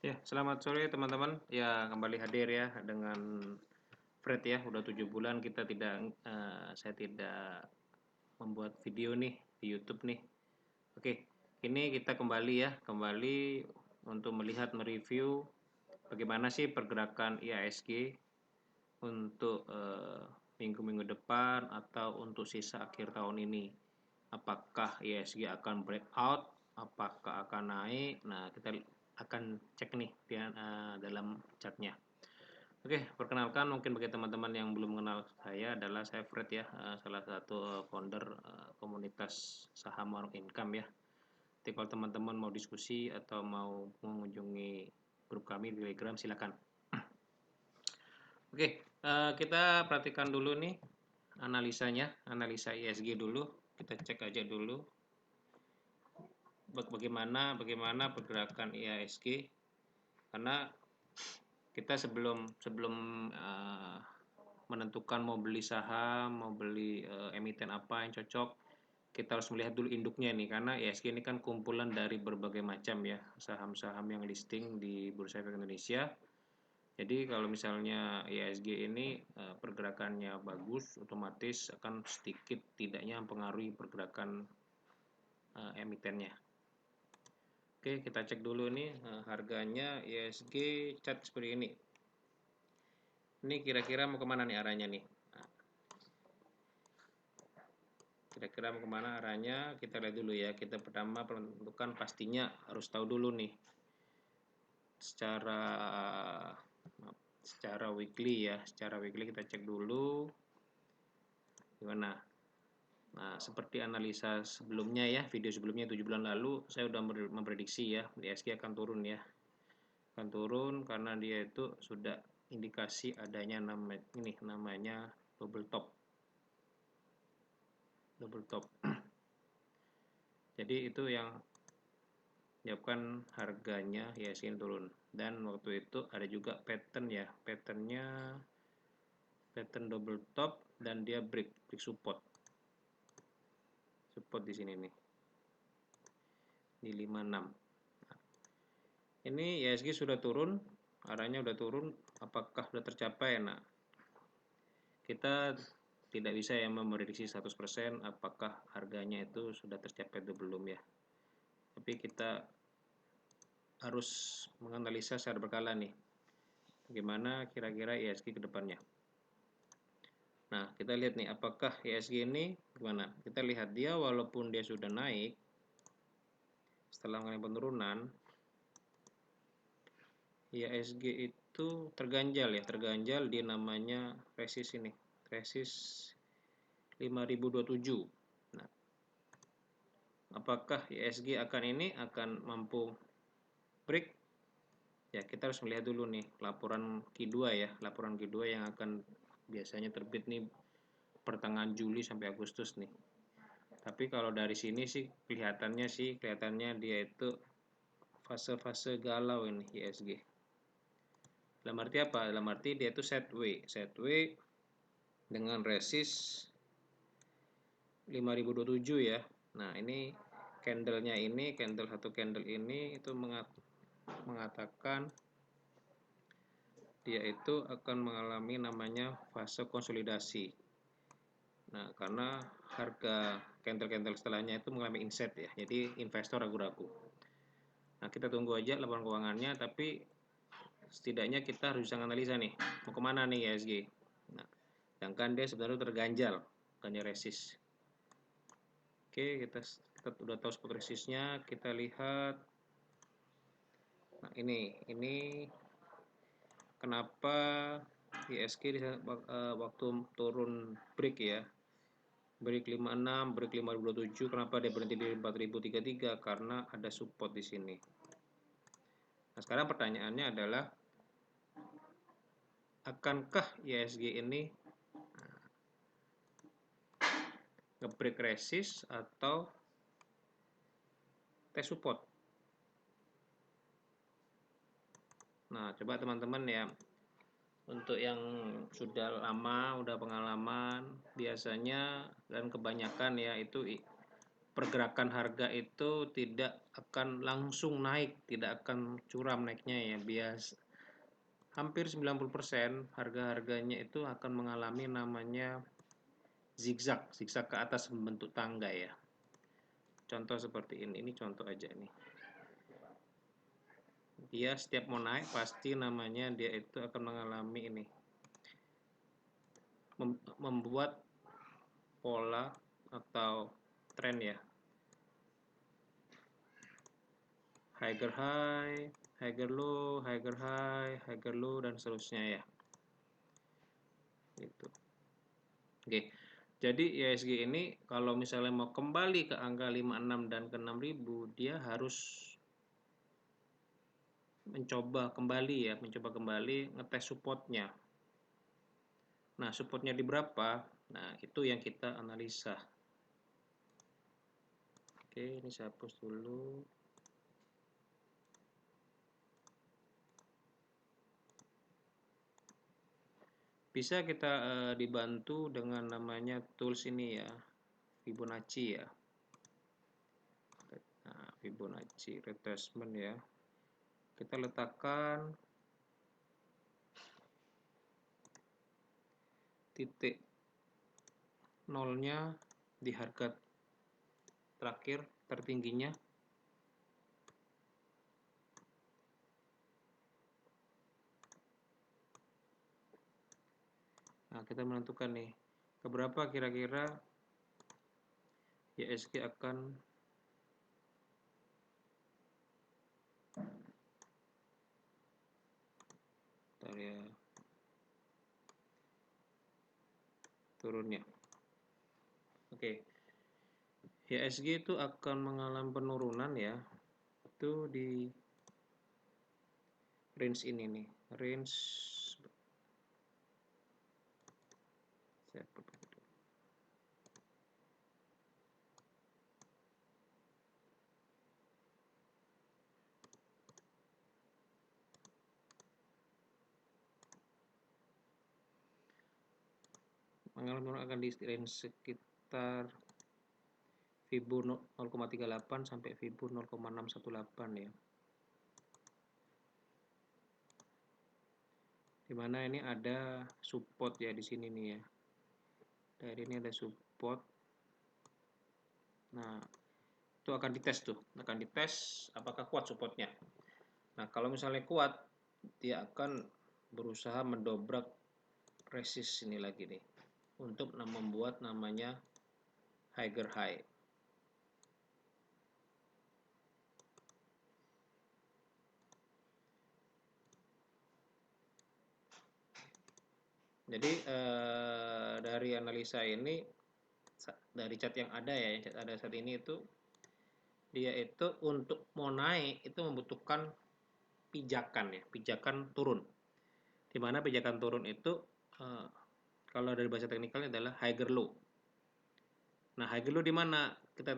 Ya, selamat sore teman-teman. Ya, kembali hadir ya dengan Fred ya. Udah 7 bulan kita saya tidak membuat video nih di YouTube nih. Oke, ini kita kembali ya, kembali untuk melihat mereview bagaimana sih pergerakan IHSG untuk minggu-minggu depan atau untuk sisa akhir tahun ini. Apakah IHSG akan breakout, apakah akan naik? Nah, kita akan cek nih dalam chartnya. Oke, perkenalkan mungkin bagi teman-teman yang belum mengenal saya adalah saya Fred ya, salah satu founder komunitas saham Warung Income ya. Jadi kalau teman-teman mau diskusi atau mau mengunjungi grup kami di Telegram silakan. Oke, kita perhatikan dulu nih analisanya, analisa ISG dulu. Kita cek aja dulu bagaimana pergerakan IHSG, karena kita sebelum menentukan mau beli saham, mau beli emiten apa yang cocok, kita harus melihat dulu induknya nih, karena IHSG ini kan kumpulan dari berbagai macam ya saham-saham yang listing di Bursa Efek Indonesia. Jadi kalau misalnya IHSG ini pergerakannya bagus, otomatis akan sedikit tidaknya mempengaruhi pergerakan emitennya. Oke, kita cek dulu nih harganya IHSG chart seperti ini. Ini kira-kira mau kemana nih arahnya nih? Kira-kira mau kemana arahnya? Kita lihat dulu ya. Kita pertama menentukan pastinya harus tahu dulu nih secara weekly ya. Secara weekly kita cek dulu gimana. Nah, seperti analisa sebelumnya ya, video sebelumnya 7 bulan lalu saya udah memprediksi ya, IHSG akan turun ya. Akan turun karena dia itu sudah indikasi adanya namanya double top. Jadi itu yang menyebabkan harganya IHSG turun. Dan waktu itu ada juga pattern ya, pattern double top dan dia break support di sini nih di 56. Ini IHSG sudah turun, arahnya udah turun, apakah sudah tercapai? Nah, kita tidak bisa yang memprediksi 100% apakah harganya itu sudah tercapai atau belum ya. Tapi kita harus menganalisa secara berkala nih, bagaimana kira-kira IHSG ke depannya. Nah, kita lihat nih, apakah IHSG ini gimana? Kita lihat dia walaupun dia sudah naik, setelah mengalami penurunan, IHSG itu terganjal di namanya resist ini, resist 5027. Nah, apakah IHSG akan mampu break? Ya, kita harus melihat dulu nih laporan Q2 ya, laporan Q2 yang akan biasanya terbit nih pertengahan Juli sampai Agustus nih. Tapi kalau dari sini sih kelihatannya dia itu fase-fase galau ini IHSG. Dalam arti apa? Dalam arti dia itu sideways dengan resist 5027 ya. Nah, ini candle satu candle ini itu mengatakan dia itu akan mengalami namanya fase konsolidasi. Nah, karena harga candle setelahnya itu mengalami inset ya, jadi investor ragu-ragu. Nah, kita tunggu aja laporan keuangannya, tapi setidaknya kita harus bisa analisa nih, mau kemana nih IHSG. Nah, sedangkan dia sebenarnya terganjal, bukannya resist. Oke, kita udah tahu spot resistnya, kita lihat. Nah, ini kenapa IHSG waktu turun break ya, break 56, break 5027, kenapa dia berhenti di 4033? Karena ada support di sini. Nah, sekarang pertanyaannya adalah, akankah IHSG ini nge-break resist atau test support? Nah, coba teman-teman ya, untuk yang sudah lama, udah pengalaman, biasanya dan kebanyakan ya itu pergerakan harga itu tidak akan langsung naik, tidak akan curam naiknya ya. Hampir 90% harga-harganya itu akan mengalami namanya zigzag ke atas membentuk tangga ya. Contoh seperti ini contoh aja nih. Dia setiap mau naik pasti namanya dia itu akan mengalami ini. Membuat pola atau tren ya. Higher high, higher low, higher high, higher low, dan seterusnya ya. Gitu. Oke. Jadi IHSG ini kalau misalnya mau kembali ke angka 56 dan ke 6000, dia harus mencoba kembali ngetes supportnya. Nah, supportnya di berapa? Nah, itu yang kita analisa. Oke, ini saya hapus dulu. Bisa kita dibantu dengan namanya tools ini ya, Fibonacci ya. Nah, Fibonacci retracement ya. Kita letakkan titik nolnya di harga terakhir tertingginya. Nah, kita menentukan nih keberapa kira-kira IHSG akan ya, turunnya. Oke. IHSG itu akan mengalami penurunan ya. Itu di range ini nih, range mengalami akan di range sekitar Fibo 0,38 sampai Fibo 0,618 ya. Dimana ini ada support ya di sini nih ya. Dari ini ada support. Nah, itu akan dites tuh, apakah kuat supportnya. Nah, kalau misalnya kuat, dia akan berusaha mendobrak resist ini lagi nih untuk membuat namanya higher high. Jadi dari analisa ini, dari cat yang ada ya, cat ada saat ini itu dia itu untuk mau naik itu membutuhkan pijakan turun. Dimana pijakan turun itu kalau dari bahasa teknikalnya adalah higher low. Nah, higher low di mana kita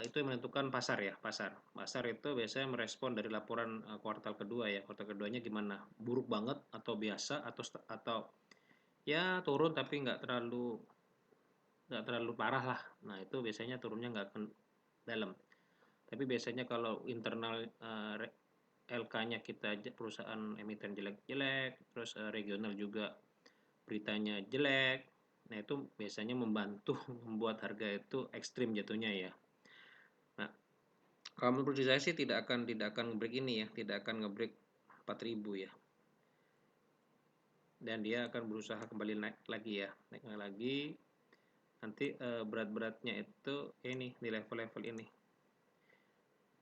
itu yang menentukan pasar ya, pasar itu biasanya merespon dari laporan kuartal kedua ya. Kuartal keduanya gimana, buruk banget atau biasa atau ya turun tapi nggak terlalu parah lah. Nah, itu biasanya turunnya nggak dalam. Tapi biasanya kalau internal LK-nya kita perusahaan emiten jelek-jelek, terus regional juga beritanya jelek, nah itu biasanya membantu membuat harga itu ekstrim jatuhnya ya. Nah, kalau menurut saya sih tidak akan ngebreak ini ya, tidak akan ngebreak 4000 ya. Dan dia akan berusaha kembali naik lagi ya, naik lagi. Nanti berat-beratnya itu ini di level-level ini.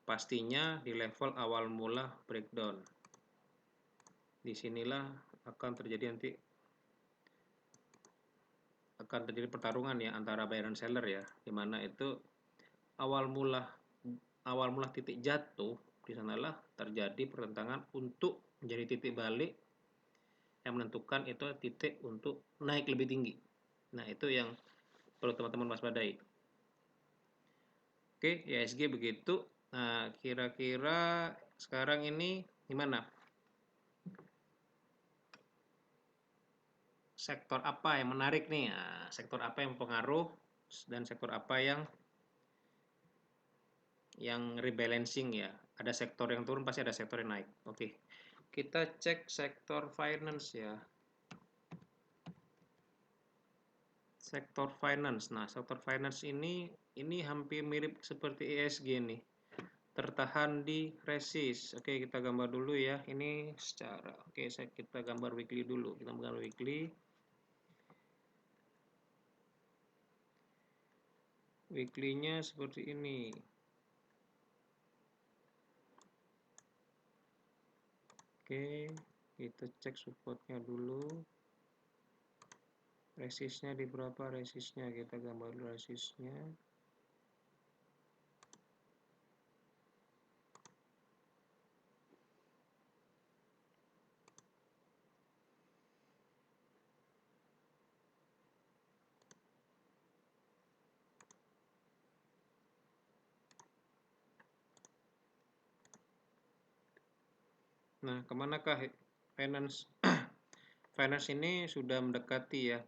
Pastinya di level awal mula breakdown. Disinilah akan terjadi pertarungan ya antara buyer dan seller ya, dimana itu awal mula titik jatuh, di sanalah terjadi pertentangan untuk menjadi titik balik yang menentukan itu titik untuk naik lebih tinggi. Nah, itu yang perlu teman-teman waspadai. Oke, IHSG begitu. Nah, kira-kira sekarang ini gimana? Sektor apa yang menarik nih? Nah, sektor apa yang pengaruh dan sektor apa yang yang rebalancing ya. Ada sektor yang turun, pasti ada sektor yang naik. Oke, kita cek sektor finance ya. Sektor finance. Nah, sektor finance ini hampir mirip seperti ESG nih. Tertahan di resist. Oke, kita gambar dulu ya. Ini secara kita gambar weekly dulu. Kita gambar weekly. Weekly-nya seperti ini. Oke, kita cek supportnya dulu. Resistnya di berapa? Resistnya kita gambar dulu resistnya. Nah, kemanakah finance? Finance ini sudah mendekati ya,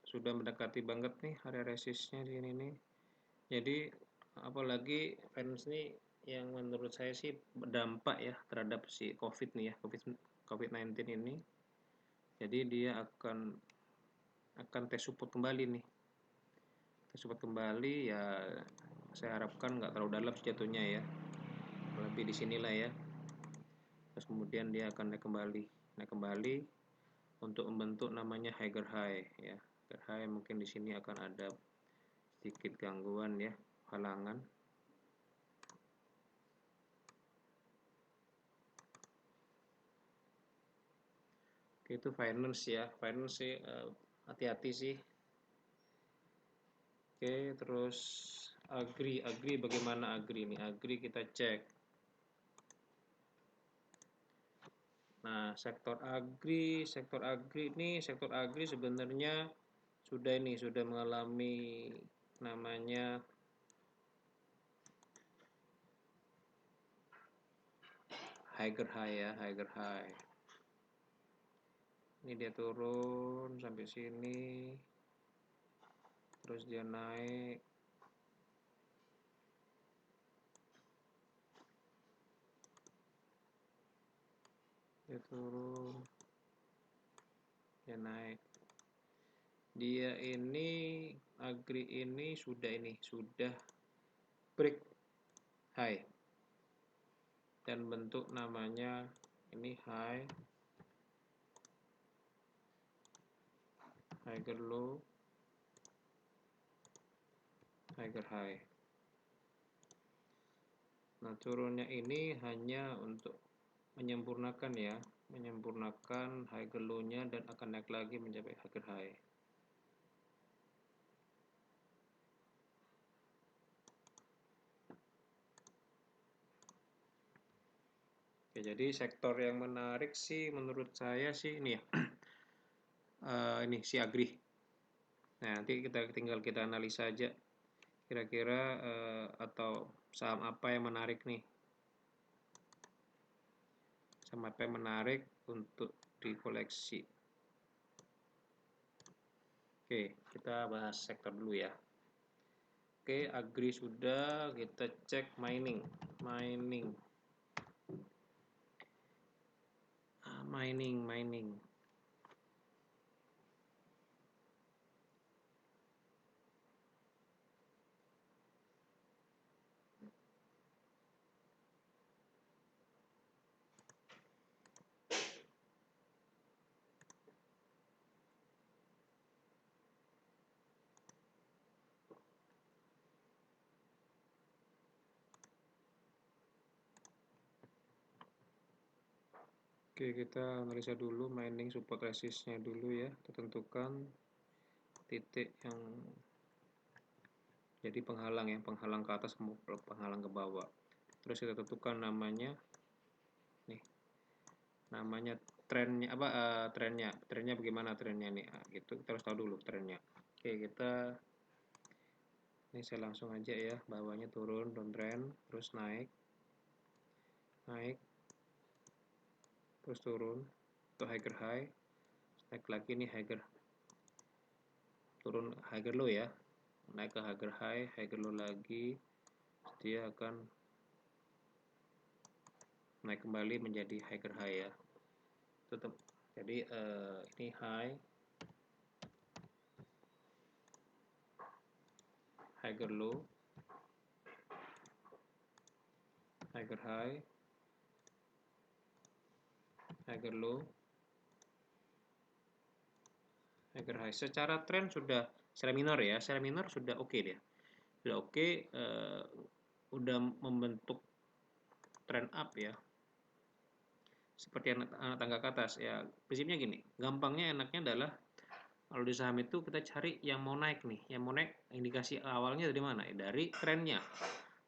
sudah mendekati banget nih area resistnya di sini nih. Jadi apalagi finance ini yang menurut saya sih berdampak ya terhadap si COVID nih ya, COVID-19 ini. Jadi dia akan tes support kembali nih. Tes support kembali ya, saya harapkan nggak terlalu dalam jatuhnya ya. Lebih di sinilah ya. Terus kemudian dia akan naik kembali untuk membentuk namanya higher high ya. Higher high mungkin di sini akan ada sedikit gangguan ya, halangan. Oke, itu finance ya. Finance sih hati-hati sih. Oke, terus agri bagaimana agri nih? Agri kita cek. Nah, sektor agri sebenarnya sudah mengalami namanya higher high ya, higher high. Ini dia turun sampai sini, terus dia naik. Dia turun, dia naik. Dia ini agri ini sudah break high dan bentuk namanya ini higher low, higher high. Nah, turunnya ini hanya untuk menyempurnakan ya, menyempurnakan higher low-nya dan akan naik lagi mencapai higher high. Oke, jadi sektor yang menarik sih menurut saya sih ini ya, ini si agri. Nah, nanti tinggal kita analisa aja kira-kira atau saham apa yang menarik nih, saham apa yang menarik untuk dikoleksi. Oke, kita bahas sektor dulu ya. Oke, agri sudah, kita cek mining. Mining. Oke, kita analisa dulu mining support resistnya dulu ya. Kita tentukan titik yang jadi penghalang ya, penghalang ke atas, penghalang ke bawah. Terus kita tentukan namanya nih, namanya trennya apa, trennya bagaimana trennya nih, gitu kita harus tahu dulu trennya. Oke, ini saya langsung aja ya, bawahnya turun downtrend, terus naik, terus turun ke higher high, naik lagi nih turun higher low ya, naik ke higher high low lagi, dia akan naik kembali menjadi higher high ya. Tutup. Jadi ini high, higher low, higher high, higher low, higher high. Secara tren sudah secara minor ya, secara minor sudah oke dia. Sudah oke, udah membentuk trend up ya. Seperti anak tangga ke atas ya. Prinsipnya gini, gampangnya enaknya adalah kalau di saham itu kita cari yang mau naik nih, yang mau naik indikasi awalnya dari mana? Dari trennya.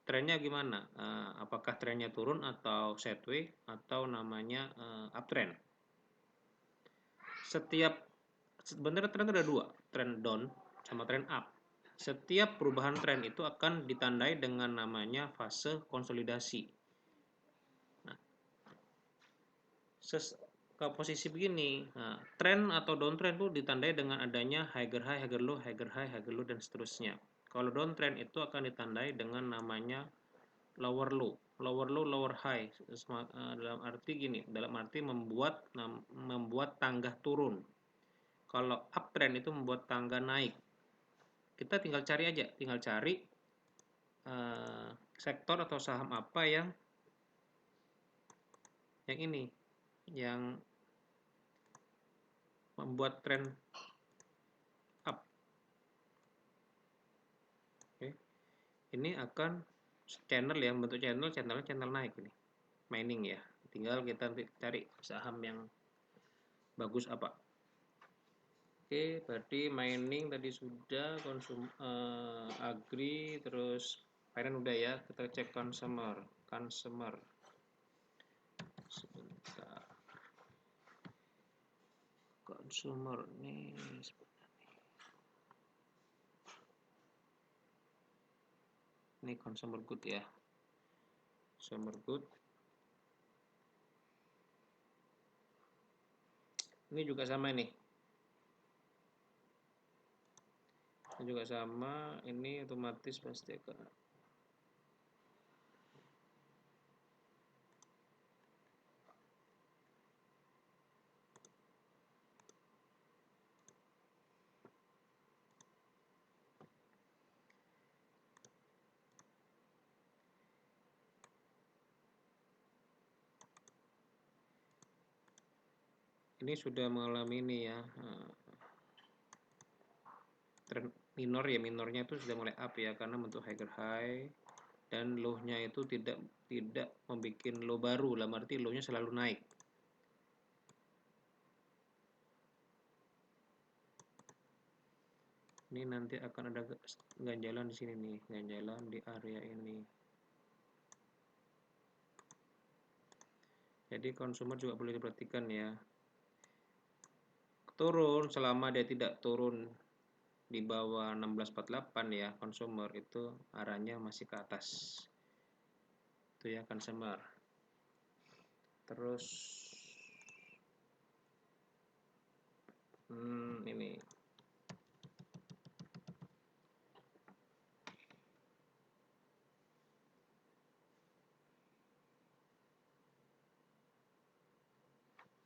Trennya gimana? Apakah trennya turun atau sideways atau namanya uptrend? Setiap sebenarnya tren ada dua, tren down sama tren up. Setiap perubahan tren itu akan ditandai dengan namanya fase konsolidasi. Nah, ke posisi begini, nah, tren atau downtrend itu ditandai dengan adanya higher high, higher low, higher high, higher low dan seterusnya. Kalau downtrend itu akan ditandai dengan namanya lower low, lower low, lower high. Dalam arti gini, dalam arti membuat tangga turun. Kalau uptrend itu membuat tangga naik. Kita tinggal cari aja, tinggal cari sektor atau saham apa yang ini, yang membuat tren up. Oke. Ini akan channel yang bentuk channel naik ini. Mining ya. Tinggal kita cari saham yang bagus apa. Oke, berarti mining tadi sudah, agri, terus finance udah ya. Kita cek consumer. Sebentar. Consumer nih. Ini consumer good ya. Consumer good. Ini juga sama nih. Ini juga sama. Ini otomatis pasti akan. Ini sudah mengalami ini ya, tren minor ya, minornya itu sudah mulai up ya karena bentuk higher high dan low-nya itu tidak membuat low baru, dalam arti low-nya selalu naik. Ini nanti akan ada ganjalan di sini nih, ganjalan di area ini. Jadi konsumer juga boleh diperhatikan ya. Turun selama dia tidak turun di bawah 1648 ya, konsumer itu arahnya masih ke atas. Itu ya consumer. Terus ini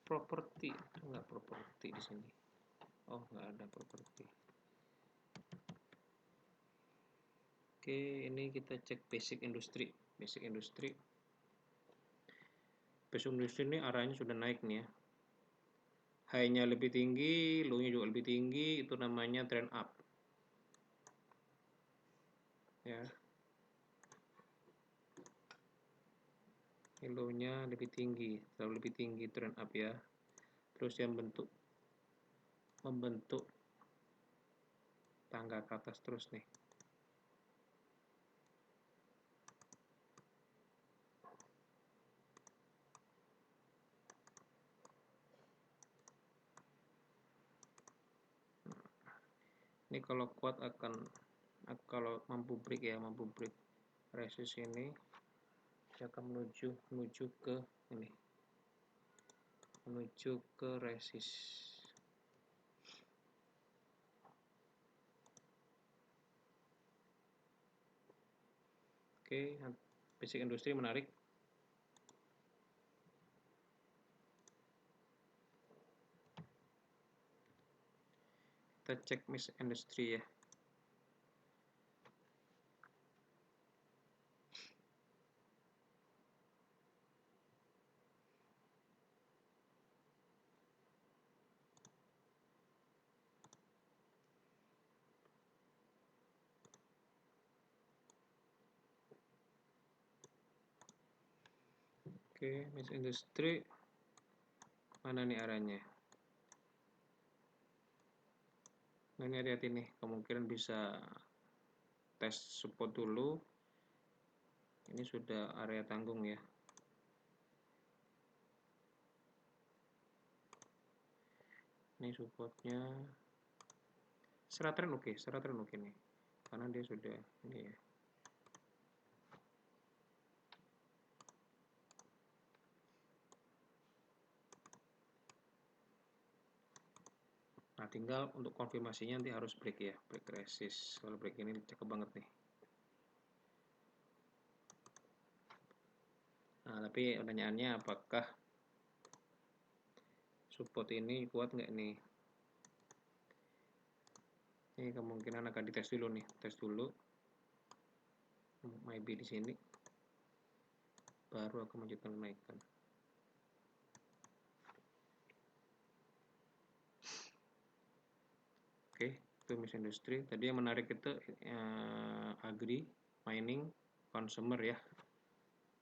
properti, enggak properti di sini. Oh, enggak ada properti. Oke, ini kita cek basic industri. Basic industri ini arahnya sudah naik nih ya. High-nya lebih tinggi, low-nya juga lebih tinggi, itu namanya trend up. Ya. Low-nya lebih tinggi, terlalu lebih tinggi trend up ya. Terus yang membentuk tangga ke atas terus nih. Ini kalau kuat kalau mampu break resist ini, dia akan menuju ke ini, menuju ke resist. Oke, basic industri menarik. Kita cek Miss Industry ya. Oke, Miss Industry mana nih arahnya? Nah, ini lihat ini, kemungkinan bisa tes support dulu. Ini sudah area tanggung ya. Ini supportnya secara tren oke, secara tren oke nih. Karena dia sudah ini ya. Nah, tinggal untuk konfirmasinya nanti harus break ya, break resist. Kalau break ini cakep banget nih. Nah, tapi pertanyaannya apakah support ini kuat nggak nih? Ini kemungkinan akan dites dulu nih, tes dulu. Maybe di sini baru akan melanjutkan kenaikan. Oke, itu Miss Industry. Tadi yang menarik itu agri, mining, consumer ya,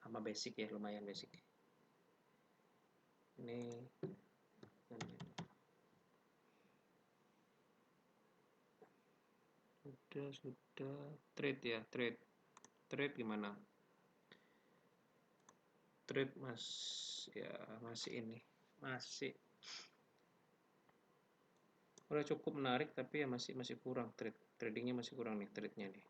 sama basic ya, lumayan basic. Ini sudah trade ya, trade gimana? Trade masih ini, masih udah cukup menarik tapi ya masih kurang tradingnya masih kurang nih trade-nya nih.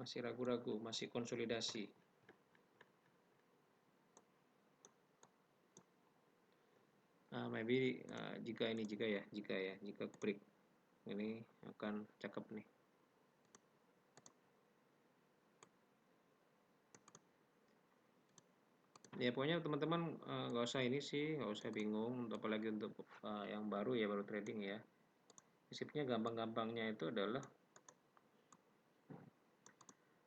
Masih ragu-ragu, masih konsolidasi. Maybe jika break ini akan cakep nih. Ya pokoknya teman-teman nggak usah ini sih, nggak usah bingung, apalagi untuk yang baru ya, baru trading ya. Prinsipnya gampang-gampangnya itu adalah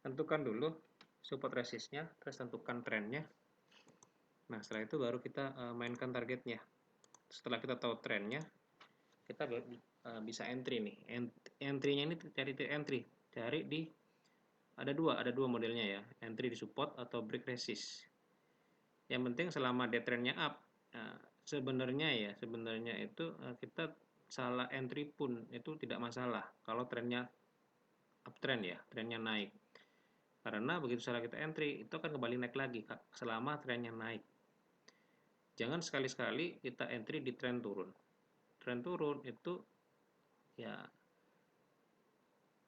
tentukan dulu support resistnya, terus tentukan trennya. Nah setelah itu baru kita mainkan targetnya. Setelah kita tahu trennya, kita bisa entry nih. Entry-nya ini cari entry, cari di ada dua modelnya ya, entry di support atau break resist. Yang penting selama day trendnya up, sebenarnya itu kita salah entry pun itu tidak masalah kalau trennya uptrend ya, trennya naik. Karena begitu salah kita entry, itu akan kembali naik lagi selama trennya naik. Jangan sekali-sekali kita entry di tren turun. Tren turun itu ya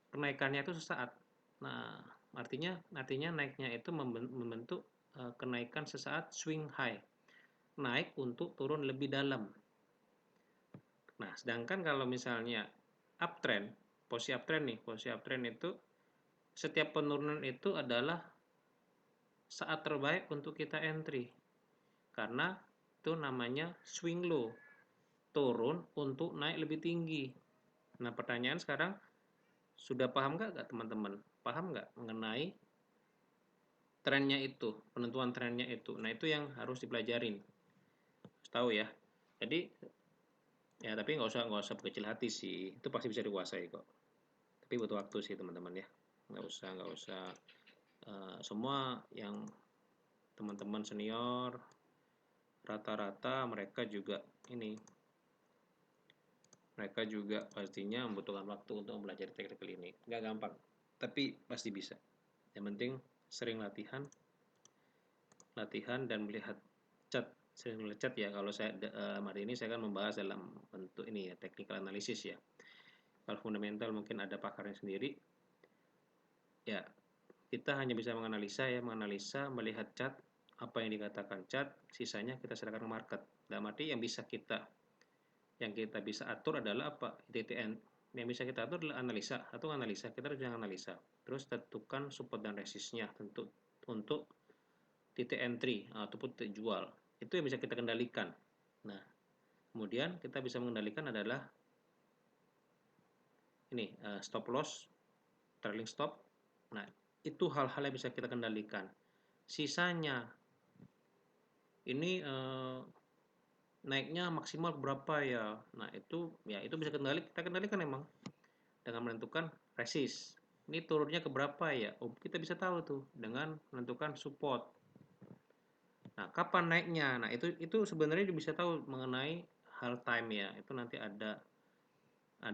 kenaikannya itu sesaat. Nah, artinya naiknya itu membentuk kenaikan sesaat swing high. Naik untuk turun lebih dalam. Nah, sedangkan kalau misalnya uptrend, posisi uptrend itu setiap penurunan itu adalah saat terbaik untuk kita entry. Karena itu namanya swing low, turun untuk naik lebih tinggi. Nah, pertanyaan sekarang, sudah paham nggak teman-teman? Paham nggak mengenai trennya itu, penentuan trennya itu? Nah, itu yang harus dipelajarin. Harus tahu ya. Jadi, ya tapi nggak usah berkecil hati sih. Itu pasti bisa dikuasai kok. Tapi butuh waktu sih teman-teman ya. Nggak usah semua yang teman-teman senior rata-rata mereka juga pastinya membutuhkan waktu untuk belajar teknik ini. Nggak gampang, tapi pasti bisa. Yang penting sering latihan dan melihat cat, sering melihat cat ya. Kalau saya hari ini saya akan membahas dalam bentuk ini ya, technical analysis ya. Kalau fundamental mungkin ada pakarnya sendiri. Ya, kita hanya bisa menganalisa, melihat cat, apa yang dikatakan cat, sisanya kita serahkan ke market. Dalam arti yang kita bisa atur adalah apa? Yang bisa kita atur adalah analisa kita harus analisa, terus tentukan support dan resistnya tentu untuk titik entry ataupun titik jual, itu yang bisa kita kendalikan. Nah, kemudian kita bisa mengendalikan adalah ini stop loss, trailing stop. Nah, itu hal-hal yang bisa kita kendalikan. Sisanya ini naiknya maksimal berapa ya. Nah, itu ya itu bisa kita kendalikan memang dengan menentukan resist. Ini turunnya ke berapa ya? Oh, kita bisa tahu tuh dengan menentukan support. Nah, kapan naiknya? Nah, itu sebenarnya bisa tahu mengenai hal time ya. Itu nanti ada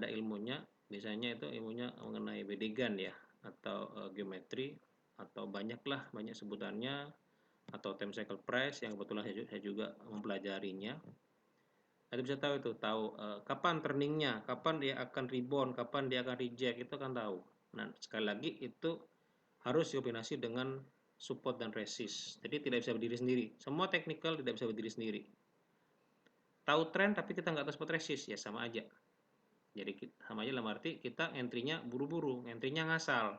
ilmunya. Biasanya itu ilmunya mengenai Bedegan ya, atau geometri, atau banyak sebutannya, atau time cycle price yang kebetulan saya juga mempelajarinya. Nanti bisa tahu itu, kapan turningnya, kapan dia akan rebound, kapan dia akan reject, itu akan tahu. Nah, sekali lagi itu harus dikombinasi dengan support dan resist. Jadi tidak bisa berdiri sendiri. Semua technical tidak bisa berdiri sendiri. Tahu tren tapi kita nggak tahu support resist, ya sama aja. Jadi sama aja dalam arti kita entry-nya buru-buru, entry-nya ngasal.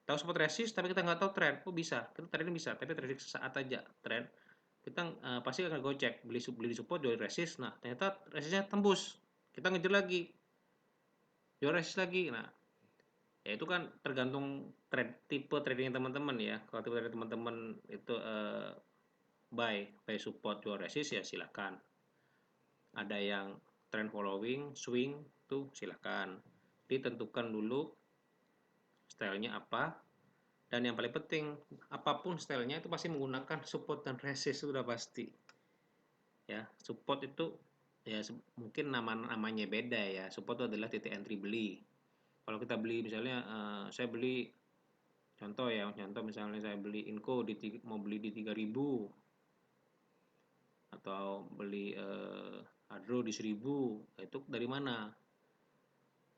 Tahu support resist tapi kita nggak tahu tren. Oh bisa, kita trading bisa, tapi trading sesaat aja tren. Kita pasti akan gocek, beli support, jual resist. Nah, ternyata resistnya tembus. Kita ngejar lagi, jual resist lagi. Nah, ya itu kan tergantung tipe trading teman-teman ya. Kalau tipe trading teman-teman itu buy support, jual resist, ya silakan. Ada yang trend following, swing, tuh silakan. Ditentukan dulu stylenya apa. Dan yang paling penting, apapun stylenya itu pasti menggunakan support dan resist, sudah pasti. Ya, support itu ya mungkin namanya beda ya. Support itu adalah titik entry beli. Kalau kita beli misalnya saya beli contoh misalnya saya beli Inco mau beli di 3.000, atau beli Adro di 1.000, itu dari mana?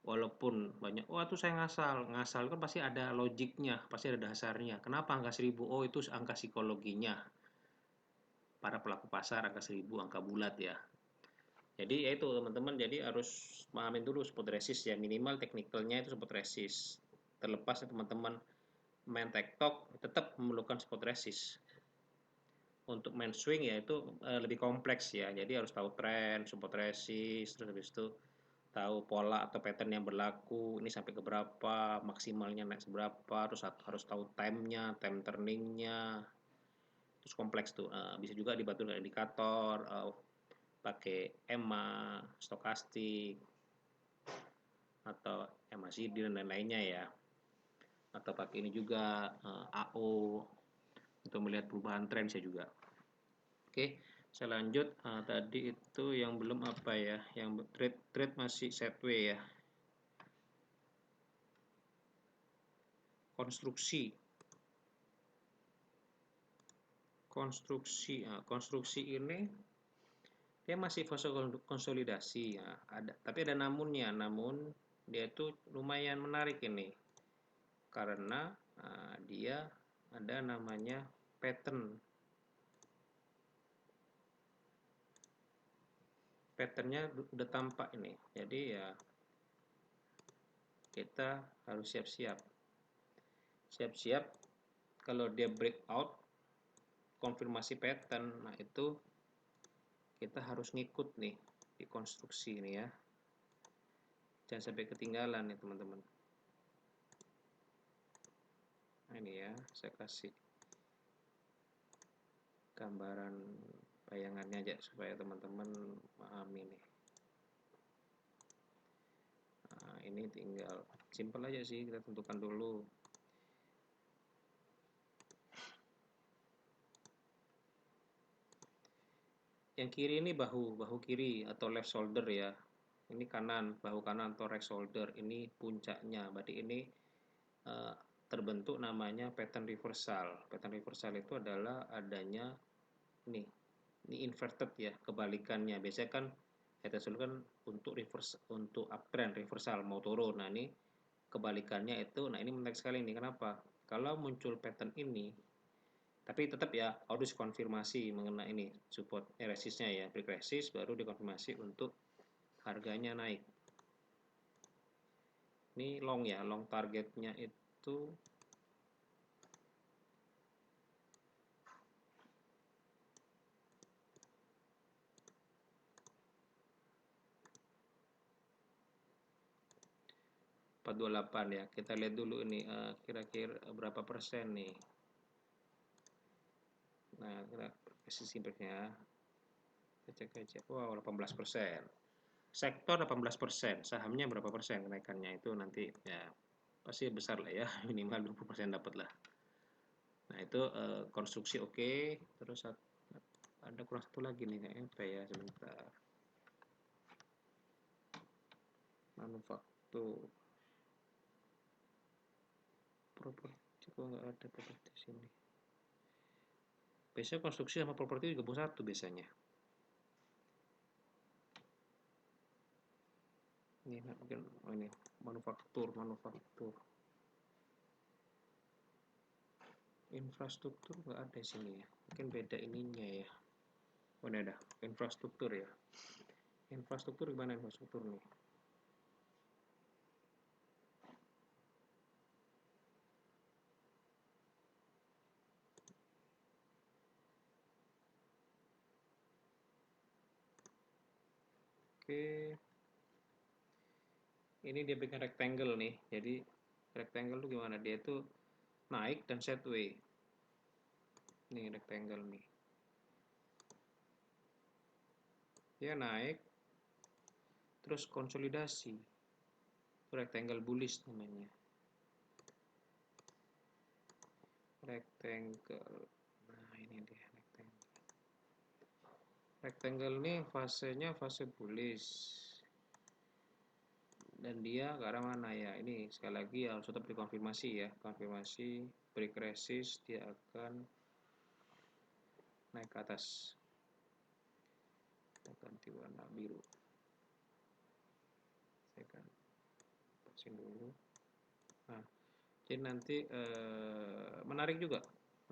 Walaupun banyak, oh itu saya ngasal kan pasti ada logiknya, pasti ada dasarnya. Kenapa angka 1.000? Oh itu angka psikologinya para pelaku pasar, angka 1.000 angka bulat ya. Jadi ya itu teman-teman, jadi harus pahamin dulu support resist ya, minimal teknikalnya itu support resist. Terlepas ya teman-teman main tektok tetap memerlukan support resist. Untuk main swing ya itu lebih kompleks ya, jadi harus tahu tren, support resist, terus habis itu tahu pola atau pattern yang berlaku, ini sampai ke berapa, maksimalnya naik seberapa, terus harus tahu time-nya, time turning-nya, terus kompleks tuh. Bisa juga dibantu dengan indikator, pakai EMA, stokastik, atau MACD dan lain-lainnya ya, atau pakai ini juga AO untuk melihat perubahan tren saya juga. Oke, saya lanjut. Tadi itu yang belum apa ya, yang trade masih sideways ya. Konstruksi ini dia masih fase konsolidasi ya, tapi ada namunnya. Namun dia itu lumayan menarik ini karena dia ada namanya patternnya udah tampak ini, jadi ya kita harus siap-siap kalau dia breakout konfirmasi pattern. Nah itu kita harus ngikut nih di konstruksi ini ya, jangan sampai ketinggalan nih teman-teman. Nah ini ya, saya kasih gambaran bayangannya aja supaya teman-teman pahami nih. Nah ini tinggal simple aja sih, kita tentukan dulu. Yang kiri ini bahu kiri atau left shoulder ya. Ini kanan, bahu kanan atau right shoulder. Ini puncaknya. Berarti ini terbentuk namanya pattern reversal. Pattern reversal itu adalah adanya ini inverted ya, kebalikannya. Biasanya kan head and shoulder kan untuk reverse, untuk uptrend, reversal mau turun. Nah ini kebalikannya itu. Nah ini menarik sekali nih. Kenapa? Kalau muncul pattern ini, tapi tetap ya harus konfirmasi mengenai ini support resistnya ya, break resist baru dikonfirmasi untuk harganya naik. Ini long ya, long targetnya itu empat dua delapan ya. Kita lihat dulu ini kira-kira berapa persen nih. Nah, sisi indexnya kita cek aja. Wow, 18%. Sektor 18%, sahamnya berapa persen kenaikannya itu nanti ya pasti besar lah ya, minimal 20% dapat lah. Nah, itu konstruksi oke. Terus ada kurang satu lagi nih kayaknya apa ya, sebentar. Manufaktur. Properti kok nggak ada properti sini. Biasanya konstruksi sama properti gabung satu biasanya. Ini mungkin ini manufaktur. Infrastruktur nggak ada di sini ya. Mungkin beda ininya ya. Oh, ini ada infrastruktur ya. Infrastruktur gimana infrastruktur nih? Oke, ini dia bikin rectangle nih. Jadi rectangle tuh gimana? Dia tuh naik dan sideways. Nih rectangle nih. Dia naik terus konsolidasi. Itu rectangle bullish namanya. Rectangle. Nah, ini dia rectangle. Rectangle nih fasenya fase bullish. Dan dia ke arah mana ya? Ini sekali lagi harus tetap dikonfirmasi ya. Konfirmasi break resist dia akan naik ke atas. Kita ganti warna biru. Saya akan pasang dulu. Nah, jadi nanti menarik juga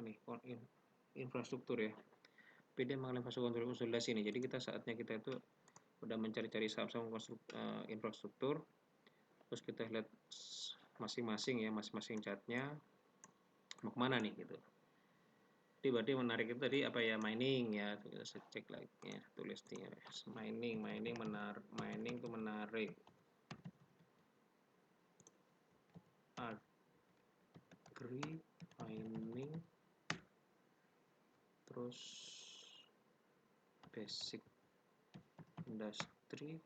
nih infrastruktur ya. Beda mengenai fase konsolidasi ini. Jadi saatnya kita itu udah mencari-cari saham-saham infrastruktur. Terus kita lihat masing-masing ya, masing-masing chartnya mau kemana nih gitu. Jadi berarti menarik itu tadi apa ya, mining ya. Kita cek lagi ya, tulis nih mining itu menarik. Agri, mining, terus basic industri,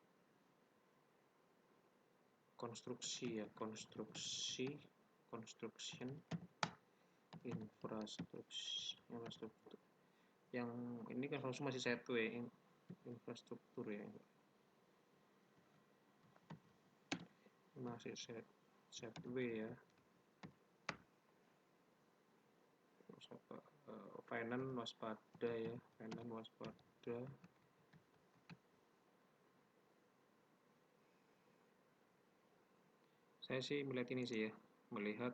konstruksi ya, construction, infrastruktur. Yang ini kan harus masih sideways infrastruktur ya, masih sideways ya. Terus apa, finance waspada ya, finance waspada. Saya sih melihat ini sih ya, melihat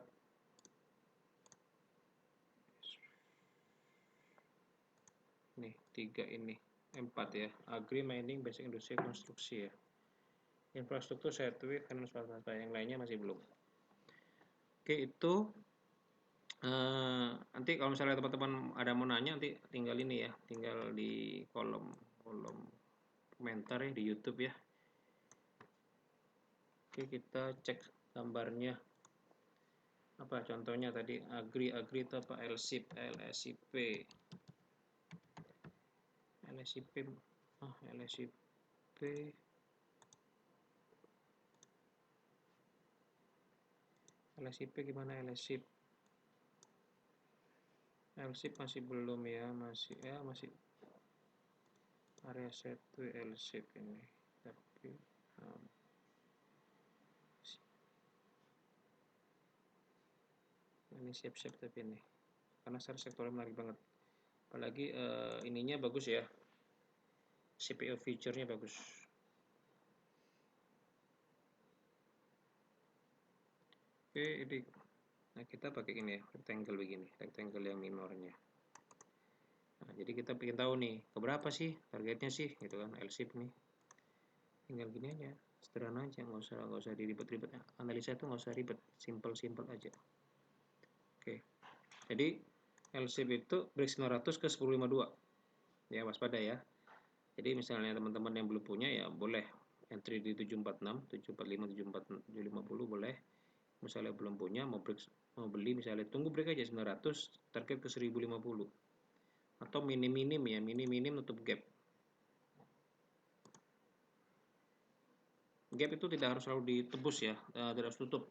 nih 3 ini 4 ya, agri, mining, basic industri, konstruksi ya. Infrastruktur sideways, finance waspada, yang lainnya masih belum. Oke, itu nanti kalau misalnya teman-teman ada mau nanya, nanti tinggal ini ya, tinggal di kolom komentar ya di YouTube ya. Oke, kita cek gambarnya. Apa contohnya tadi, agri itu apa, LSIP, LSIP gimana LSIP? LSIP masih belum ya, masih area satu LSIP ini, tapi ini siap-siap tapi ini karena sektornya menarik banget, apalagi ininya bagus ya, CPO feature-nya bagus. Oke, ini nah kita pakai ini ya, rectangle begini, rectangle yang minornya. Nah, jadi kita pengen tahu nih keberapa sih targetnya sih gitu kan, LSIP nih tinggal gini aja, sederhana aja, nggak usah diribet-ribet. Analisa itu nggak usah ribet, simple aja. Oke, jadi LSIP itu break 900 ke 1052 ya, waspada ya. Jadi misalnya teman-teman yang belum punya ya boleh entry di 746, 745, 750 boleh. Misalnya belum punya, mau beli, misalnya tunggu break aja 900, target ke 1050. Atau minim-minim ya, minim-minim tutup gap. Gap itu tidak harus selalu ditebus ya, tidak harus tutup.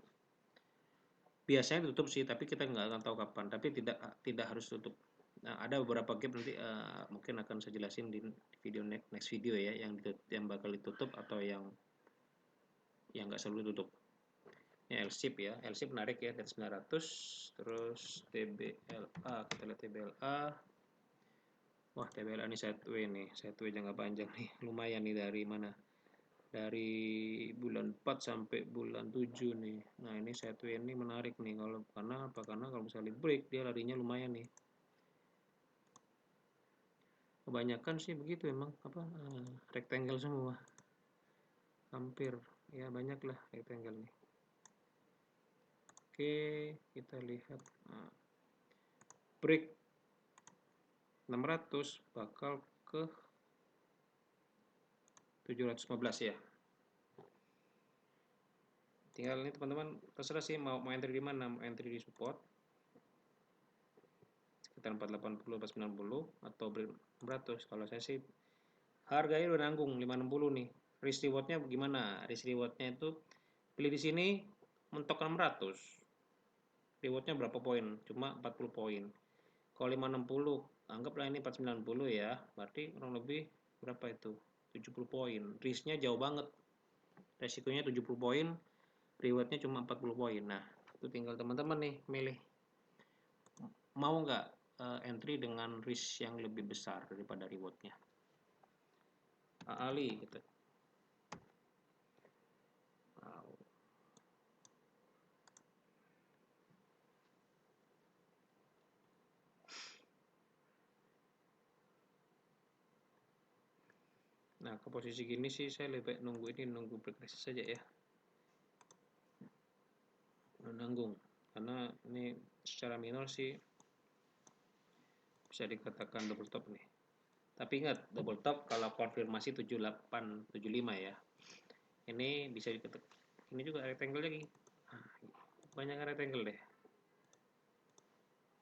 Biasanya tutup sih, tapi kita nggak akan tahu kapan. Tapi tidak harus tutup. Nah, ada beberapa gap nanti mungkin akan saya jelasin di video next video ya, yang bakal ditutup atau yang nggak selalu tutup. Ini LSIP ya, LSIP menarik ya dari 900, terus TBLA, kita lihat TBLA. Wah, TBLA ini sideway nih, sideway jangka panjang nih, lumayan nih dari mana? Dari bulan 4 sampai bulan 7 nih. Nah, ini sideway ini menarik nih karena kalau misalnya break dia larinya lumayan nih. Kebanyakan sih begitu emang rectangle semua. Hampir ya, banyak lah rectangle nih. Oke, kita lihat. Nah, break 600 bakal ke 715 ya. Tinggal ini teman-teman terserah sih mau entry di mana, mau entry di support sekitar 480 490 atau break 600. Kalau saya sih harganya udah nanggung 560 nih. Risk rewardnya gimana? Risk rewardnya itu pilih di sini mentok 600. Rewardnya berapa poin? Cuma 40 poin. Kalau 560 anggaplah ini 490 ya, berarti kurang lebih berapa itu? 70 poin. Risknya jauh banget. Resikonya 70 poin, rewardnya cuma 40 poin. Nah, itu tinggal teman-teman nih milih mau nggak entry dengan risk yang lebih besar daripada rewardnya. Ali gitu. Nah, ke posisi gini sih saya lebih nunggu break resist saja ya. Nanggung. Karena ini secara minor sih bisa dikatakan double top nih. Tapi ingat, double top kalau konfirmasi 78 75 ya. Ini bisa diketuk. Ini juga rectangle lagi. Banyak rectangle deh.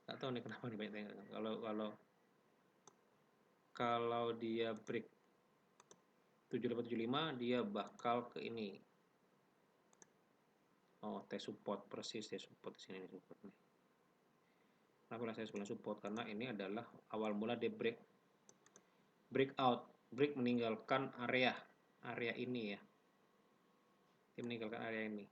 Gak tahu nih kenapa nih banyak rectangle. Kalau dia break 7875 dia bakal ke ini. Oh, T support persis, T support di sini nih support nih. Kenapa saya bilang support? Karena ini adalah awal mula dia breakout, break meninggalkan area ini ya. Dia meninggalkan area ini.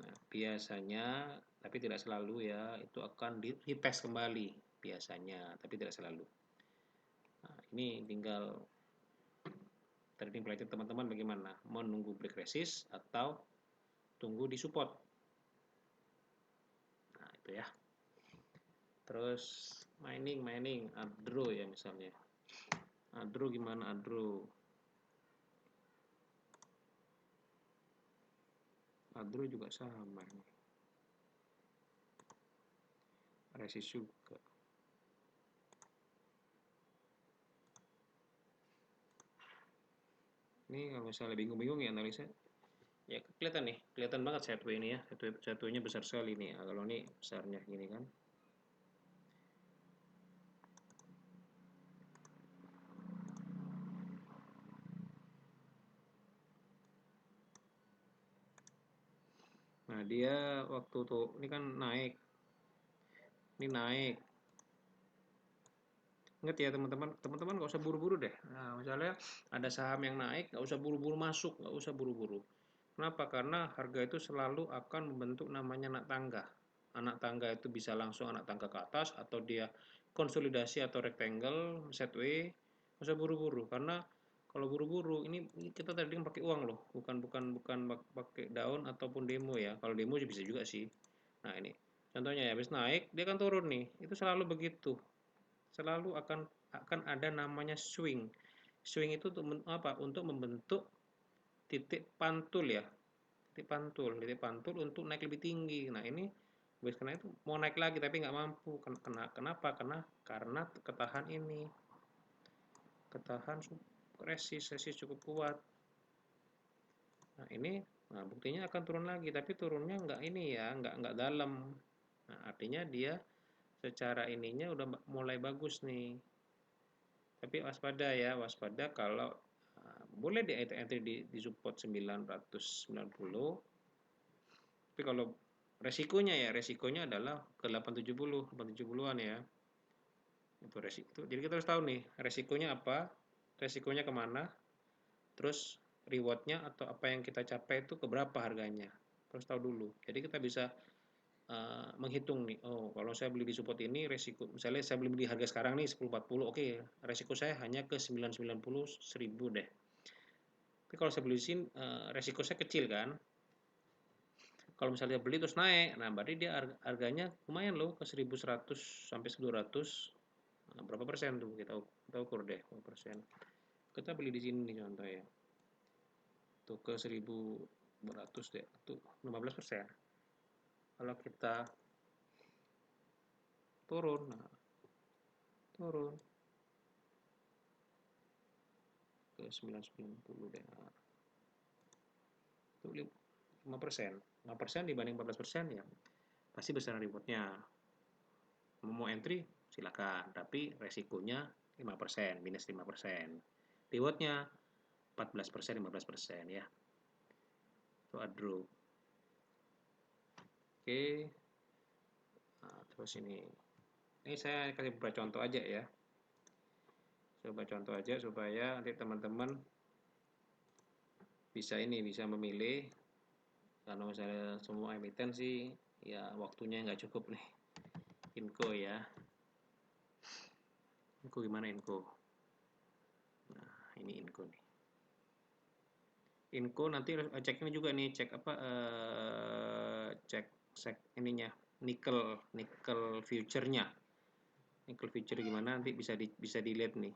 Nah, biasanya, tapi tidak selalu ya, itu akan retest kembali biasanya, tapi tidak selalu. Nah, ini tinggal trading planning teman-teman bagaimana? Mau nunggu break resist atau tunggu di support? Nah, itu ya. Terus mining Adro ya misalnya. Adro gimana Adro? Adro juga sama nih. Resist juga. Ini kalau misalnya bingung-bingung ya analisa, ya kelihatan banget sideway ini ya, sideway-nya besar sekali nih. Nah, kalau ini besarnya gini kan. Nah, dia waktu tuh ini kan naik. Ini naik. Ingat ya teman-teman nggak usah buru-buru deh. Nah, misalnya ada saham yang naik, nggak usah buru-buru masuk, nggak usah buru-buru. Kenapa? Karena harga itu selalu akan membentuk namanya anak tangga. Anak tangga itu bisa langsung anak tangga ke atas atau dia konsolidasi atau rectangle, sideway. Nggak usah buru-buru karena kalau buru-buru ini kita trading pakai uang loh, bukan pakai daun ataupun demo ya. Kalau demo bisa juga sih. Nah ini contohnya ya, habis naik dia kan turun nih. Itu selalu begitu. Selalu akan ada namanya swing. Swing itu untuk apa? Untuk membentuk titik pantul ya, titik pantul untuk naik lebih tinggi. Nah ini karena itu mau naik lagi tapi nggak mampu. Kenapa? Karena ketahan ini, ketahan resist cukup kuat. Nah ini, nah buktinya akan turun lagi, tapi turunnya nggak ini ya, nggak dalam. Nah artinya dia secara ininya udah mulai bagus nih. Tapi waspada ya, waspada kalau boleh di entry di support 990. Tapi kalau resikonya adalah ke 870-an ya. Itu resiko. Jadi kita harus tahu nih, resikonya apa, resikonya kemana, terus rewardnya atau apa yang kita capai itu keberapa harganya. Terus tahu dulu. Jadi kita bisa menghitung nih, oh kalau saya beli di support ini resiko, misalnya saya beli di harga sekarang nih 1040, oke, resiko saya hanya ke 990 1000 deh. Tapi kalau saya beli di sini resiko saya kecil kan. Kalau misalnya beli terus naik, nah berarti dia harganya lumayan loh ke 1100 sampai 1200. Nah, berapa persen tuh kita ukur deh berapa persen. Kita beli di sini nih contoh ya. Tuh ke 1200 deh, tuh 15%. Kalau kita turun, nah turun ke 990 deh. Nah, itu 5%. 5% dibanding 14% ya pasti besar rewardnya. Mau entry silakan, tapi resikonya 5%, minus 5%. Rewardnya 14%, 15% ya. Itu adro. Oke. Nah, terus ini saya kasih beberapa contoh aja ya. Coba contoh aja supaya nanti teman-teman bisa memilih. Kalau misalnya semua emiten sih ya waktunya nggak cukup nih. Inco ya. Inco gimana Inco? Nah, ini Inco nih. Inco nanti cek ini juga nih, cek apa cek ininya, nikel future-nya. Nikel future gimana nanti bisa dilihat nih.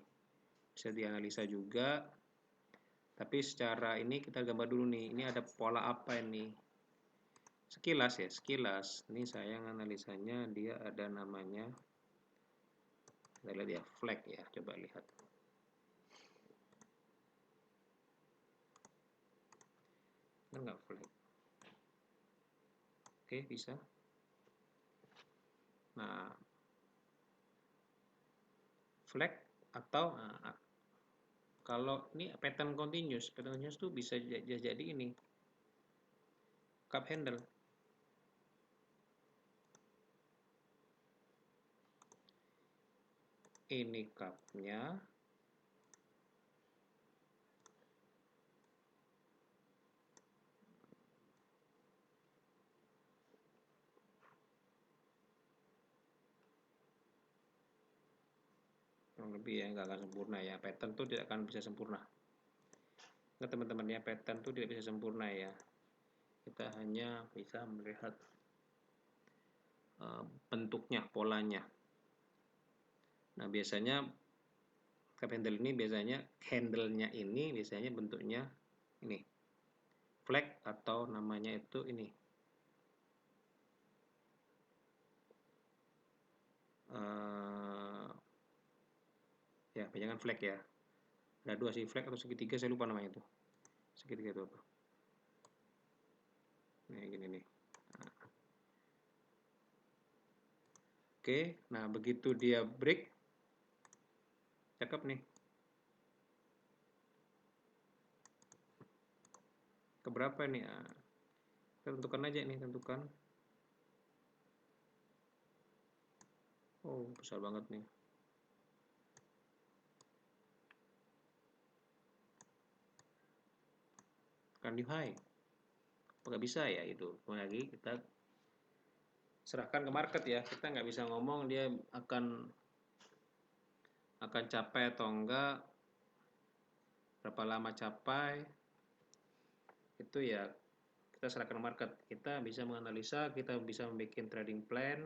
Bisa dianalisa juga. Tapi secara ini kita gambar dulu nih. Ini ada pola apa ini? Sekilas ya, sekilas. Ini saya analisanya dia ada namanya. Kita lihat ya, flag ya. Coba lihat. Enggak flag. Oke, bisa. Nah, flag atau kalau ini pattern continuous tuh bisa jadi ini cup handle. Ini cupnya, kurang lebih ya, nggak akan sempurna ya, pattern tuh tidak akan bisa sempurna. Nah teman-teman ya, pattern tuh tidak bisa sempurna ya, kita hanya bisa melihat bentuknya, polanya. Nah biasanya cup handle ini biasanya handle-nya ini biasanya bentuknya ini flag atau namanya itu ini ya jangan flag ya, ada dua sih, flag atau segitiga, saya lupa namanya itu, segitiga itu apa, nih gini nih. Oke, nah begitu dia break, cakep nih, keberapa nih, kita tentukan aja nih, tentukan. Oh besar banget nih, kan di high, nggak bisa ya itu, lagi kita serahkan ke market ya, kita nggak bisa ngomong dia akan capai atau enggak, berapa lama capai, itu ya kita serahkan ke market. Kita bisa menganalisa, kita bisa membuat trading plan.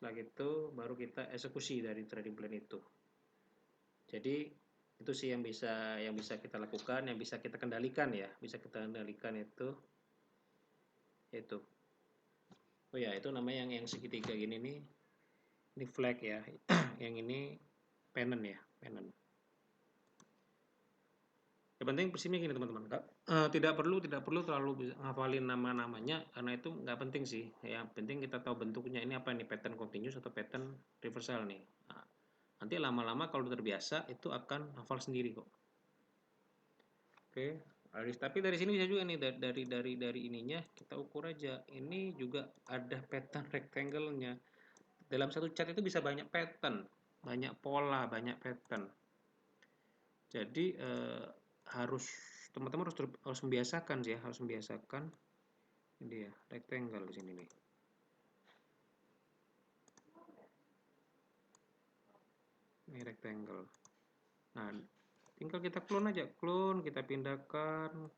Setelah itu baru kita eksekusi dari trading plan itu. Jadi itu sih yang bisa kita lakukan, yang bisa kita kendalikan ya, bisa kita kendalikan itu. Oh ya, itu namanya yang segitiga gini nih, ini flag ya. Yang ini pennant ya, pennant. Yang penting prinsipnya gini teman-teman, tidak perlu terlalu ngafalin nama-namanya karena itu nggak penting sih. Yang penting kita tahu bentuknya ini apa, ini pattern continuous atau pattern reversal nih. Nah, nanti lama-lama kalau terbiasa itu akan hafal sendiri kok. Oke, tapi dari sini bisa juga nih, dari ininya kita ukur aja. Ini juga ada pattern rectangle-nya. Dalam satu chart itu bisa banyak pattern, banyak pola, banyak pattern. Jadi harus teman-teman harus membiasakan sih ya, harus membiasakan. Ini dia rectangle di sini nih. Ini rectangle. Nah, tinggal kita clone aja, kita pindahkan.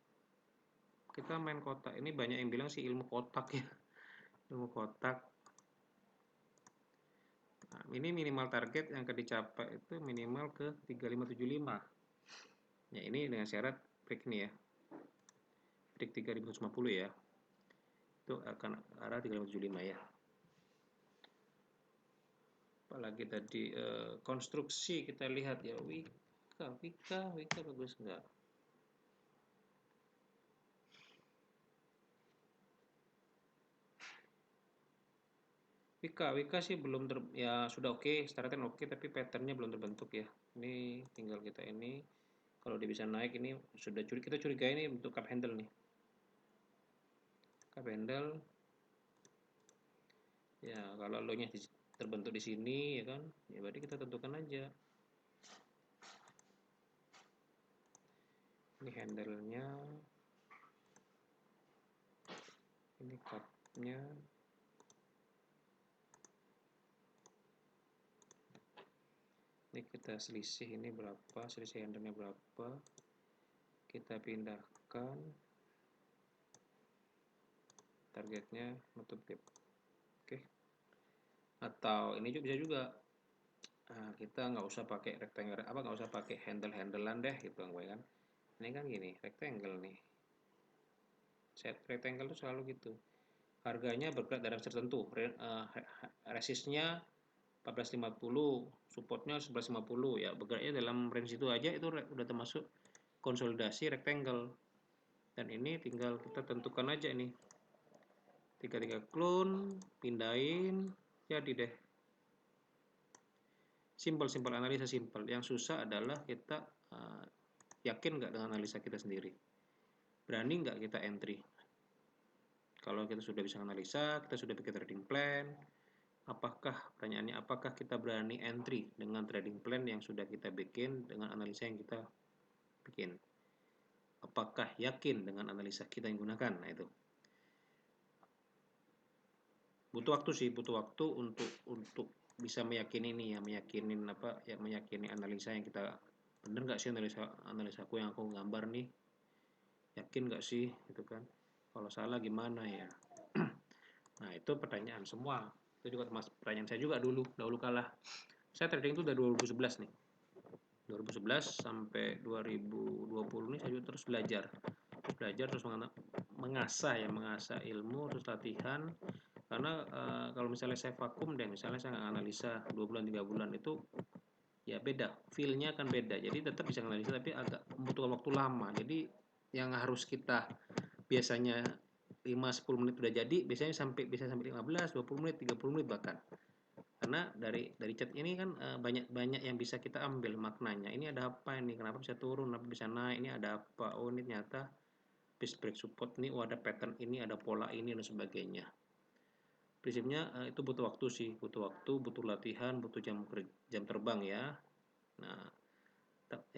Kita main kotak. Ini banyak yang bilang sih ilmu kotak ya. Ilmu kotak. Nah, ini minimal target yang akan dicapai itu minimal ke 3575. Ya, ini dengan syarat break ini ya. Break 3550 ya. Itu akan arah 3575 ya. Apalagi tadi konstruksi kita lihat ya, Wika bagus enggak? Wika sih belum ya sudah oke, startnya oke tapi patternnya belum terbentuk ya. Ini tinggal kita ini kalau dia bisa naik ini sudah kita curiga ini untuk cup handle nih. Cup handle ya, kalau low-nya terbentuk di sini ya kan, ya berarti kita tentukan aja. Ini handle-nya, ini cup-nya. Ini kita selisih ini berapa, selisih handle-nya berapa, kita pindahkan targetnya nutup gap. Oke. Atau ini juga bisa juga, kita nggak usah pakai rectangle, nggak usah pakai handle-handlean deh gitu kan. Ini kan gini, rectangle nih. Set rectangle itu selalu gitu. Harganya bergerak dalam tertentu. Resistnya 1450, supportnya 1150 ya, bergeraknya dalam range itu aja, itu udah termasuk konsolidasi rectangle. Dan ini tinggal kita tentukan aja ini, tiga clone, pindahin, jadi deh. Simple analisa simple. Yang susah adalah kita yakin nggak dengan analisa kita sendiri, berani nggak kita entry. Kalau kita sudah bisa analisa, kita sudah bikin trading plan, pertanyaannya apakah kita berani entry dengan trading plan yang sudah kita bikin dengan analisa yang kita bikin? Apakah yakin dengan analisa kita yang gunakan? Nah, itu butuh waktu untuk bisa meyakini ini ya, meyakini analisa yang kita bener nggak sih, analisa aku yang aku gambar nih, yakin nggak sih gitu kan. Kalau salah gimana ya. Nah, itu pertanyaan semua. Itu juga pertanyaan saya juga dahulu kala. Saya trading itu dari 2011 nih. 2011 sampai 2020 nih saya juga terus belajar terus mengasah ilmu, terus latihan. Karena kalau misalnya saya vakum deh, misalnya saya nggak analisa 2 bulan 3 bulan, itu ya beda, feel-nya akan beda. Jadi tetap bisa analisa tapi agak membutuhkan waktu lama. Jadi yang harus kita biasanya 5-10 menit udah jadi, biasanya bisa sampai 15, 20 menit, 30 menit bahkan. Karena dari chat ini kan banyak yang bisa kita ambil maknanya. Ini ada apa ini? Kenapa bisa turun? Kenapa bisa naik? Ini ada apa? Oh, ini ternyata base break support nih. Oh, ada pattern ini, ada pola ini dan sebagainya. Prinsipnya itu butuh waktu sih, butuh latihan, butuh jam terbang ya. Nah,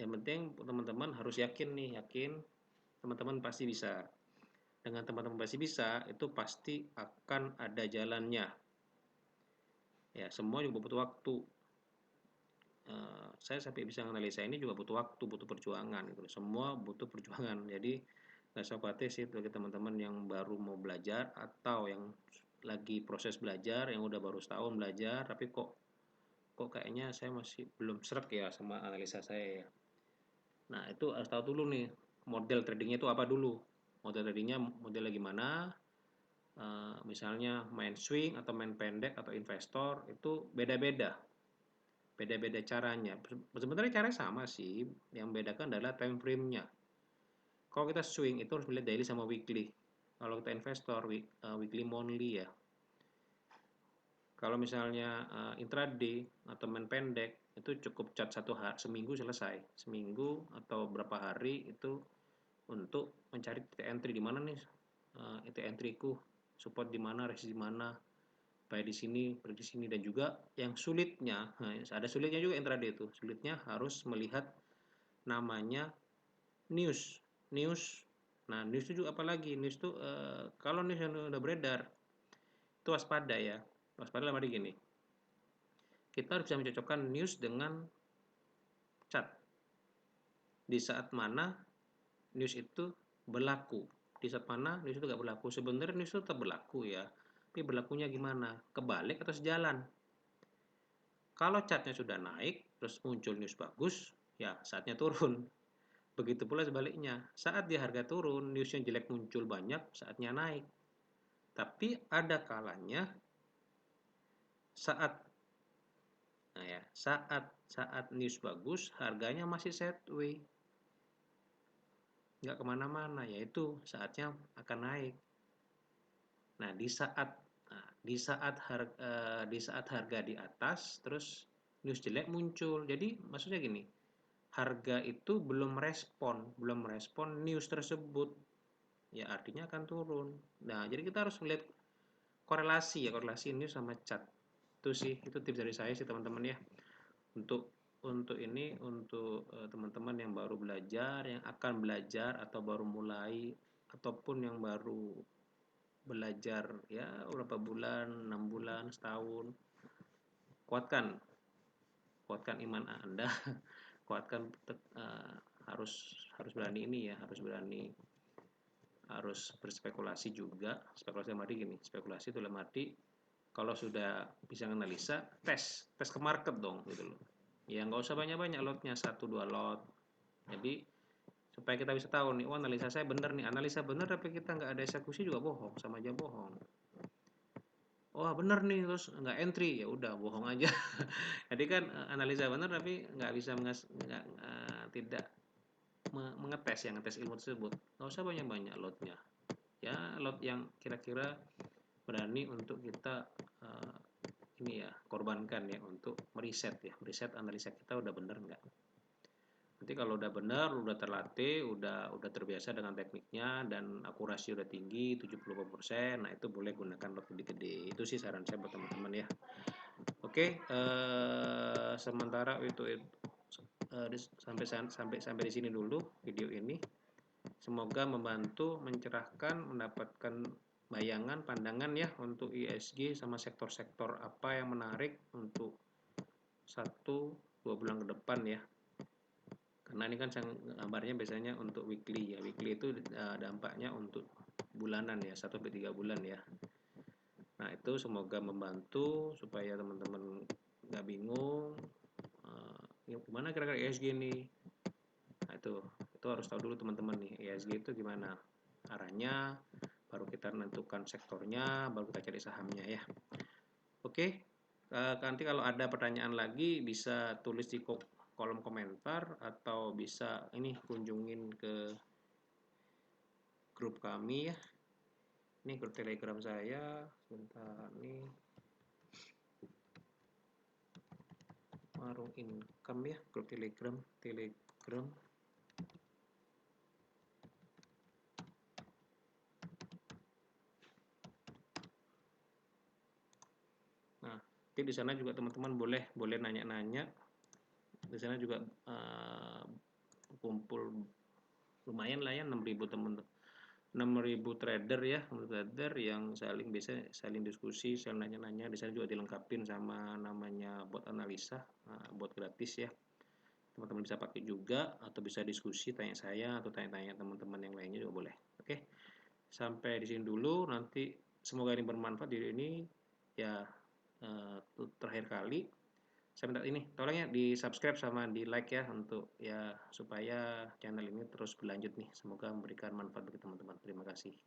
yang penting teman-teman harus yakin teman-teman pasti bisa. Dengan teman-teman pasti bisa, itu pasti akan ada jalannya. Ya, semua juga butuh waktu. Saya sampai bisa analisa ini juga butuh waktu, butuh perjuangan gitu. Semua butuh perjuangan. Jadi nggak usah khawatir sih bagi teman-teman yang baru mau belajar atau yang lagi proses belajar, yang udah baru setahun belajar, tapi kok kok kayaknya saya masih belum srek ya sama analisa saya ya. Nah, itu harus tahu dulu nih, model tradingnya itu apa dulu. Model tradingnya modelnya gimana, misalnya main swing atau main pendek atau investor, itu beda-beda. Beda-beda caranya. Sebenarnya caranya sama sih, yang membedakan adalah time frame-nya. Kalau kita swing itu harus melihat daily sama weekly. Kalau kita investor, weekly monthly ya. Kalau misalnya intraday atau main pendek itu cukup chart satu hari, seminggu selesai. Seminggu atau berapa hari itu untuk mencari titik entry di mana nih, titik entryku, support di mana, resist di mana, buy di sini, beli di sini. Dan juga yang sulitnya, nah, ada sulitnya juga intraday itu. Sulitnya harus melihat namanya news. News. Nah, news itu juga apa lagi? News itu kalau news yang udah beredar itu waspada ya. Waspada lah gini. Kita harus bisa mencocokkan news dengan chart. Di saat mana news itu berlaku, di saat mana news itu nggak berlaku. Sebenarnya news itu tetap berlaku ya, tapi berlakunya gimana? Kebalik atau sejalan? Kalau chartnya sudah naik, terus muncul news bagus, ya saatnya turun. Begitu pula sebaliknya, saat di harga turun, news yang jelek muncul banyak, saatnya naik. Tapi ada kalanya saat saat news bagus, harganya masih sideways, nggak kemana-mana, yaitu saatnya akan naik. Nah, di saat harga di atas, terus news jelek muncul. Jadi maksudnya gini, harga itu belum merespon news tersebut. Ya artinya akan turun. Nah, jadi kita harus melihat korelasi news sama chart. Itu sih, itu tips dari saya sih teman-teman ya. Untuk teman-teman yang baru belajar, yang akan belajar atau baru mulai ataupun yang baru belajar ya berapa bulan, 6 bulan, setahun. Kuatkan, kuatkan iman Anda, kuatkan uh, harus harus berani ini ya, harus berspekulasi juga. Spekulasi dalam arti gini, spekulasi itu dalam arti kalau sudah bisa analisa, tes ke market dong gitu loh. Ya nggak usah banyak-banyak lotnya, 1-2 lot. Jadi supaya kita bisa tahu nih, oh analisa saya benar nih, analisa benar tapi kita nggak ada eksekusi juga bohong, sama aja bohong. Wah bener nih, terus nggak entry, ya udah bohong aja. Jadi kan analisa bener tapi nggak bisa tidak mengetes yang ngetes ilmu tersebut. Nggak usah banyak-banyak lotnya. Ya lot yang kira-kira berani untuk kita ini ya korbankan ya untuk meriset analisa kita udah bener nggak. Nanti kalau udah benar, udah terlatih, udah terbiasa dengan tekniknya dan akurasi udah tinggi 70%, nah itu boleh gunakan lot lebih gede. Itu sih saran saya buat teman-teman ya. Oke, sementara itu sampai di sini dulu video ini. Semoga membantu mencerahkan, mendapatkan bayangan, pandangan ya untuk ISG sama sektor-sektor apa yang menarik untuk 1-2 bulan ke depan ya. Karena ini kan gambarnya biasanya untuk weekly ya. Weekly itu dampaknya untuk bulanan ya, 1-3 bulan ya. Nah, itu semoga membantu supaya teman-teman nggak bingung gimana kira-kira ESG nih. Nah, itu harus tahu dulu teman-teman nih, ESG itu gimana arahnya, baru kita menentukan sektornya, baru kita cari sahamnya ya. Oke, nanti kalau ada pertanyaan lagi bisa tulis di kolom komentar atau bisa ini kunjungin ke grup kami ya. Ini grup Telegram saya. Sebentar nih. Warung Income ya, grup Telegram. Nah, nanti di sana juga teman-teman boleh nanya-nanya. Di sana juga kumpul lumayan lah ya 6.000 teman 6.000 trader ya, trader yang saling diskusi, saling nanya-nanya. Di sana juga dilengkapin sama namanya bot analisa, bot gratis ya. Teman-teman bisa pakai juga atau bisa diskusi, tanya saya atau tanya-tanya teman-teman yang lainnya juga boleh. Oke. Sampai di sini dulu, nanti Semoga ini bermanfaat video ini ya. Terakhir kali saya minta ini tolong ya di subscribe sama di like ya untuk ya supaya channel ini terus berlanjut nih. Semoga memberikan manfaat bagi teman-teman. Terima kasih.